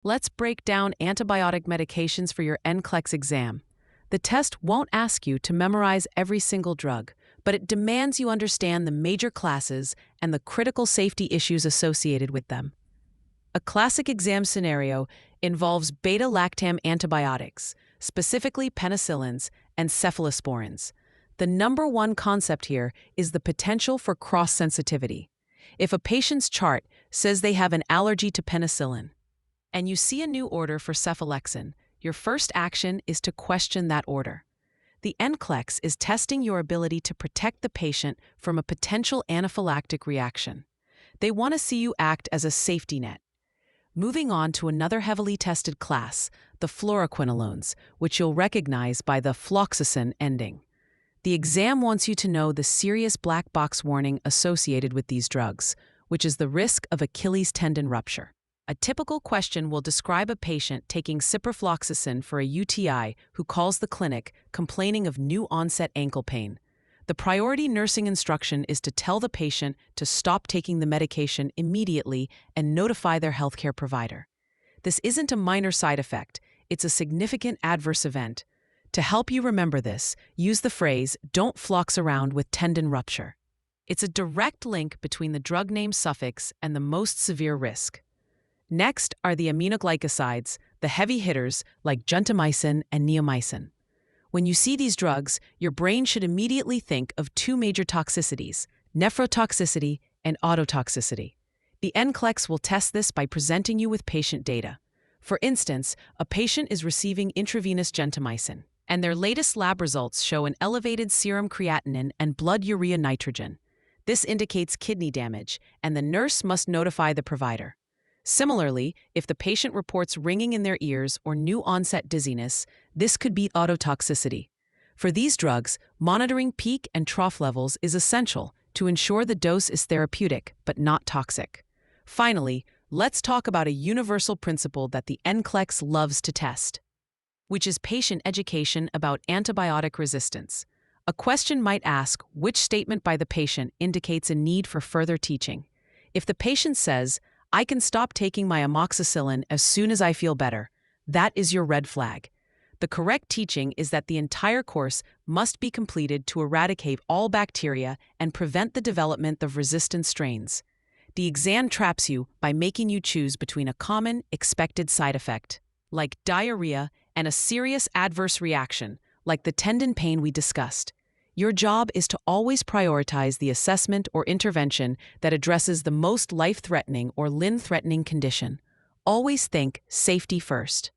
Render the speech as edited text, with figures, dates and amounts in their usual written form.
Let's break down antibiotic medications for your NCLEX exam. The test won't ask you to memorize every single drug, but it demands you understand the major classes and the critical safety issues associated with them. A classic exam scenario involves beta-lactam antibiotics, specifically penicillins and cephalosporins. The number one concept here is the potential for cross-sensitivity. If a patient's chart says they have an allergy to penicillin, and you see a new order for cephalexin, your first action is to question that order. The NCLEX is testing your ability to protect the patient from a potential anaphylactic reaction. They want to see you act as a safety net. Moving on to another heavily tested class, the fluoroquinolones, which you'll recognize by the floxacin ending. The exam wants you to know the serious black box warning associated with these drugs, which is the risk of Achilles tendon rupture. A typical question will describe a patient taking ciprofloxacin for a UTI who calls the clinic complaining of new-onset ankle pain. The priority nursing instruction is to tell the patient to stop taking the medication immediately and notify their healthcare provider. This isn't a minor side effect, it's a significant adverse event. To help you remember this, use the phrase, "don't flox around with tendon rupture." It's a direct link between the drug name suffix and the most severe risk. Next are the aminoglycosides, the heavy hitters like gentamicin and neomycin. When you see these drugs, your brain should immediately think of two major toxicities, nephrotoxicity and ototoxicity. The NCLEX will test this by presenting you with patient data. For instance, a patient is receiving intravenous gentamicin, and their latest lab results show an elevated serum creatinine and blood urea nitrogen. This indicates kidney damage, and the nurse must notify the provider. Similarly, if the patient reports ringing in their ears or new-onset dizziness, this could be ototoxicity. For these drugs, monitoring peak and trough levels is essential to ensure the dose is therapeutic but not toxic. Finally, let's talk about a universal principle that the NCLEX loves to test, which is patient education about antibiotic resistance. A question might ask which statement by the patient indicates a need for further teaching. If the patient says, "I can stop taking my amoxicillin as soon as I feel better," that is your red flag. The correct teaching is that the entire course must be completed to eradicate all bacteria and prevent the development of resistant strains. The exam traps you by making you choose between a common, expected side effect, like diarrhea, and a serious adverse reaction, like the tendon pain we discussed. Your job is to always prioritize the assessment or intervention that addresses the most life-threatening or limb-threatening condition. Always think safety first.